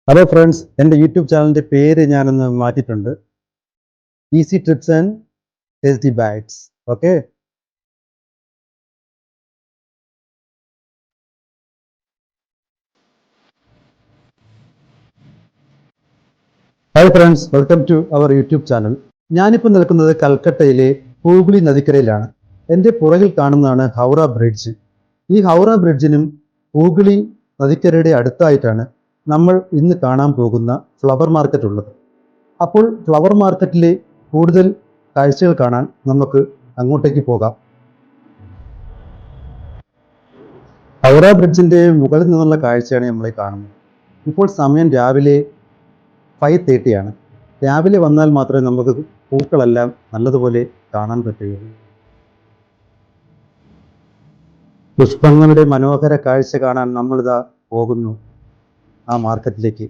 Hello friends, എൻ്റെ YouTube ചാനലിൻ്റെ പേര് ഞാനൊന്ന് മാറ്റിയിട്ടുണ്ട്. Easy trips and tasty bites. Okay. Hi friends, welcome to our YouTube channel. ഞാനിപ്പോൾ നിൽക്കുന്നത് കൽക്കട്ടയിലെ ഹൂഗ്ലി നദിക്കരയിലാണ്. എൻ്റെ പുറകിൽ കാണുന്നതാണ് ഹൗറ ബ്രിഡ്ജ്. ഈ ഹൗറ ബ്രിഡ്ജിനും ഹൂഗ്ലി നദിക്കരയുടെ അടുത്തായിട്ടാണ് നമ്മൾ ഇന്ന് കാണാൻ പോകുന്ന ഫ്ലവർ മാർക്കറ്റ് ഉള്ളത്. അപ്പോൾ ഫ്ലവർ മാർക്കറ്റിലെ കൂടുതൽ കാഴ്ചകൾ കാണാൻ നമുക്ക് അങ്ങോട്ടേക്ക് പോകാം. ഹൗറ ബ്രിഡ്ജിൻ്റെ മുകളിൽ നിന്നുള്ള കാഴ്ചയാണ് നമ്മൾ കാണുന്നത്. ഇപ്പോൾ സമയം രാവിലെ 5:30 ആണ്. രാവിലെ വന്നാൽ മാത്രമേ നമുക്ക് പൂക്കളെല്ലാം നല്ലതുപോലെ കാണാൻ പറ്റുകയുള്ളൂ. പുഷ്പങ്ങളുടെ മനോഹര കാഴ്ച കാണാൻ നമ്മളിതാ പോകുന്നു ആ മാർക്കറ്റിലേക്ക്.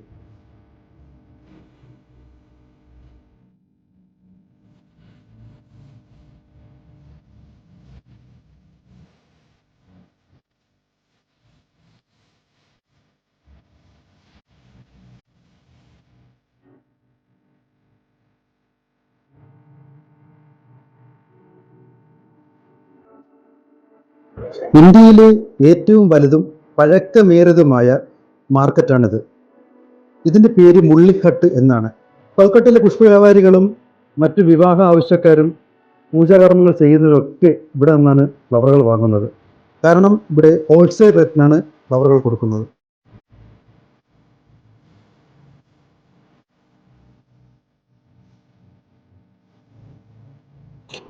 ഇന്ത്യയിലെ ഏറ്റവും വലുതും പഴക്കമേറിയതുമായ മാർക്കറ്റാണിത്. ഇതിൻ്റെ പേര് മുള്ളിക്കട്ട് എന്നാണ്. കൊൽക്കട്ടയിലെ പുഷ്പവ്യാപാരികളും മറ്റു വിവാഹ ആവശ്യക്കാരും പൂജാകർമ്മങ്ങൾ ചെയ്യുന്നവരൊക്കെ ഇവിടെ നിന്നാണ് ഫ്ലവറുകൾ വാങ്ങുന്നത്. കാരണം ഇവിടെ ഹോൾസെയിൽ റേറ്റിനാണ് ഫ്ലവറുകൾ കൊടുക്കുന്നത്.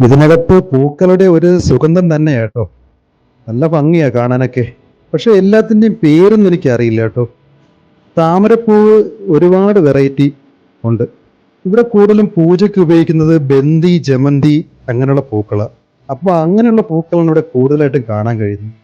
ഇതിനകത്ത് പൂക്കളുടെ ഒരു സുഗന്ധം തന്നെ കേട്ടോ. നല്ല ഭംഗിയാ കാണാനൊക്കെ. പക്ഷെ എല്ലാത്തിൻ്റെയും പേരൊന്നും എനിക്ക് അറിയില്ല കേട്ടോ. താമരപ്പൂവ് ഒരുപാട് വെറൈറ്റി ഉണ്ട്. ഇവിടെ കൂടുതലും പൂജയ്ക്ക് ഉപയോഗിക്കുന്നത് ബന്ദി, ജമന്തി അങ്ങനെയുള്ള പൂക്കളാണ്. അപ്പോൾ അങ്ങനെയുള്ള പൂക്കളാണ് ഇവിടെ കൂടുതലായിട്ടും കാണാൻ കഴിയുന്നത്.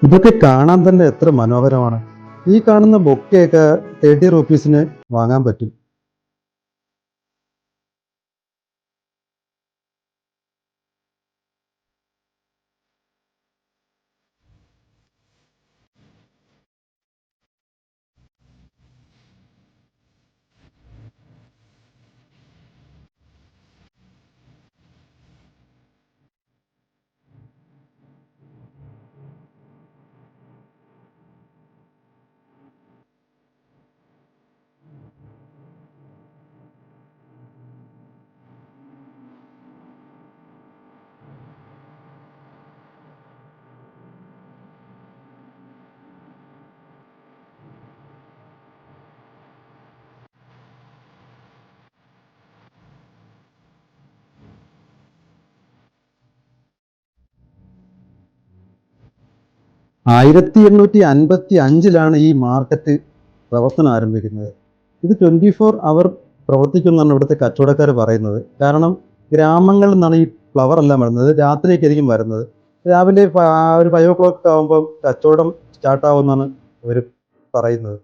ഇതൊക്കെ കാണാൻ തന്നെ എത്ര മനോഹരമാണ്. ഈ കാണുന്ന ബൊക്കെയൊക്കെ 30 റുപ്പീസിന് വാങ്ങാൻ പറ്റും. ആയിരത്തി 1855 ഈ മാർക്കറ്റ് പ്രവർത്തനം ആരംഭിക്കുന്നത്. ഇത് 24 അവർ പ്രവർത്തിക്കുമെന്നാണ് ഇവിടുത്തെ കച്ചവടക്കാർ പറയുന്നത്. കാരണം ഗ്രാമങ്ങളിൽ നിന്നാണ് ഈ ഫ്ലവർ എല്ലാം വരുന്നത്. രാത്രിയൊക്കെയായിരിക്കും വരുന്നത്. രാവിലെ ഒരു 5 o'clock ആകുമ്പോൾ കച്ചവടം സ്റ്റാർട്ടാവുമെന്നാണ് അവർ പറയുന്നത്.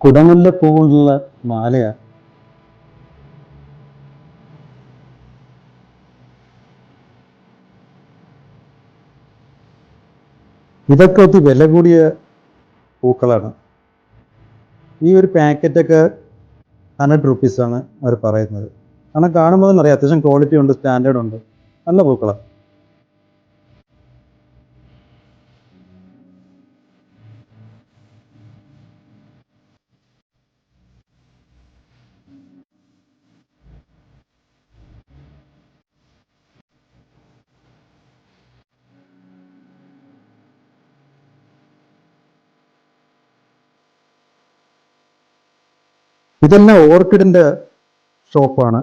കുടമുല്ല പൂവുള്ള മാലയാണ്. ഇതൊക്കെ ഒത്തിരി വില കൂടിയ പൂക്കളാണ്. ഈ ഒരു പാക്കറ്റൊക്കെ 100 റുപ്പീസാണ് അവർ പറയുന്നത്. കാരണം കാണുമ്പോൾ തന്നെ അറിയാം അത്യാവശ്യം ക്വാളിറ്റി ഉണ്ട്, സ്റ്റാൻഡേർഡ് ഉണ്ട്, നല്ല പൂക്കളാണ്. ഇതെല്ലാം ഓർക്കിഡിന്റെ ഷോപ്പാണ്.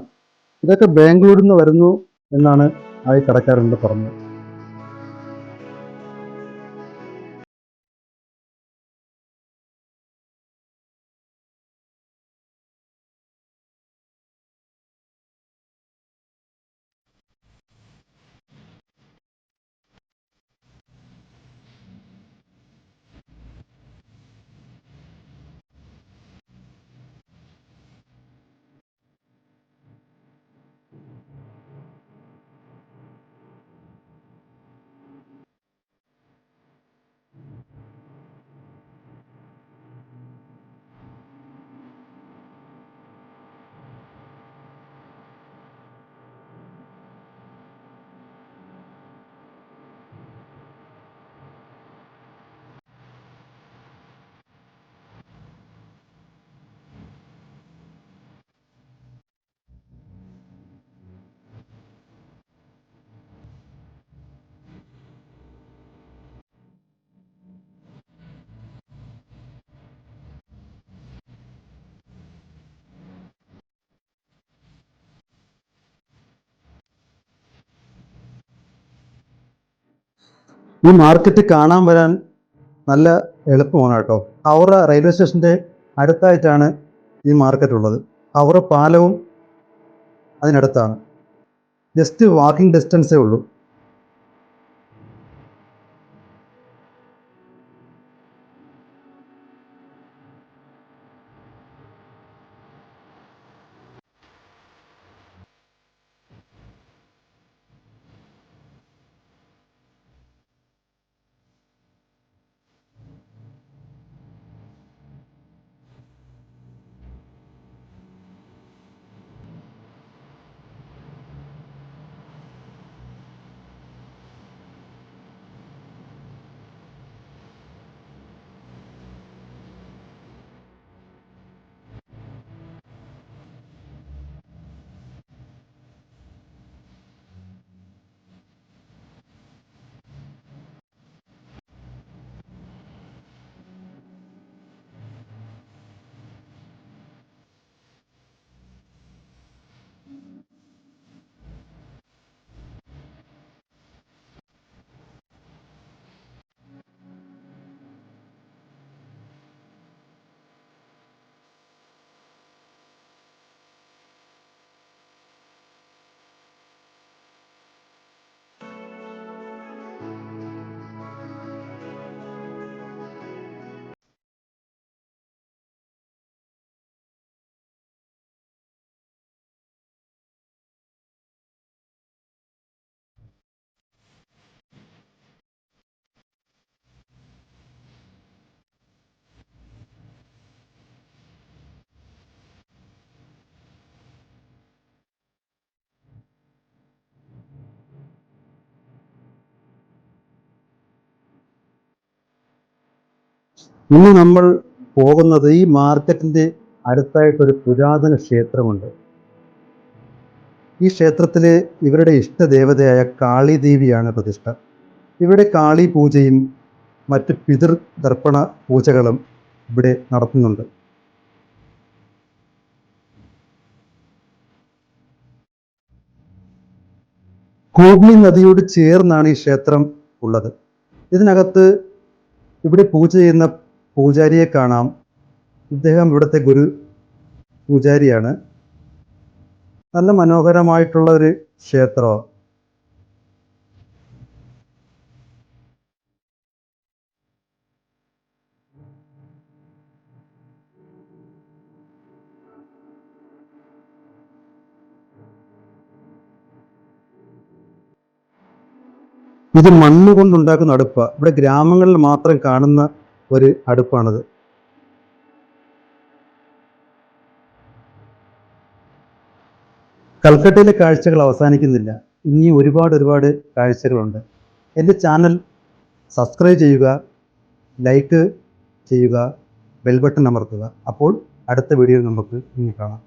ഇതൊക്കെ ബാംഗ്ലൂരിൽ നിന്ന് വരുന്നു എന്നാണ് ആ കടക്കാരനോട് പറഞ്ഞത്. ഈ മാർക്കറ്റ് കാണാൻ വരാൻ നല്ല എളുപ്പമാണ് കേട്ടോ. ഹൗറ റെയിൽവേ സ്റ്റേഷൻ്റെ അടുത്തായിട്ടാണ് ഈ മാർക്കറ്റ് ഉള്ളത്. ഹൗറ പാലവും അതിനടുത്താണ്. ജസ്റ്റ് വാക്കിംഗ് ഡിസ്റ്റൻസേ ഉള്ളൂ. ഇന്ന് നമ്മൾ പോകുന്നത് ഈ മാർക്കറ്റിൻ്റെ അടുത്തായിട്ടൊരു പുരാതന ക്ഷേത്രമുണ്ട്. ഈ ക്ഷേത്രത്തിൽ ഇവരുടെ ഇഷ്ടദേവതയായ കാളിദേവിയാണ് പ്രതിഷ്ഠ. ഇവിടെ കാളി പൂജയും മറ്റ് പിതൃതർപ്പണ പൂജകളും ഇവിടെ നടത്തുന്നുണ്ട്. ഹൂഗ്ലി നദിയോട് ചേർന്നാണ് ഈ ക്ഷേത്രം ഉള്ളത്. ഇതിനകത്ത് ഇവിടെ പൂജ ചെയ്യുന്ന പൂജാരിയെ കാണാം. ഇദ്ദേഹം ഇവിടുത്തെ ഗുരു പൂജാരിയാണ്. നല്ല മനോഹരമായിട്ടുള്ള ഒരു ക്ഷേത്രമാണ്. ഇത് മണ്ണ് കൊണ്ടുണ്ടാക്കുന്ന അടുപ്പാണ്. ഇവിടെ ഗ്രാമങ്ങളിൽ മാത്രം കാണുന്ന ഒരു അടുപ്പാണിത്. കൽക്കട്ടയിലെ കാഴ്ചകൾ അവസാനിക്കുന്നില്ല. ഇനി ഒരുപാട് കാഴ്ചകളുണ്ട്. എൻ്റെ ചാനൽ സബ്സ്ക്രൈബ് ചെയ്യുക, ലൈക്ക് ചെയ്യുക, ബെൽ ബട്ടൺ അമർത്തുക. അപ്പോൾ അടുത്ത വീഡിയോയിൽ നമുക്ക് ഇനി കാണാം.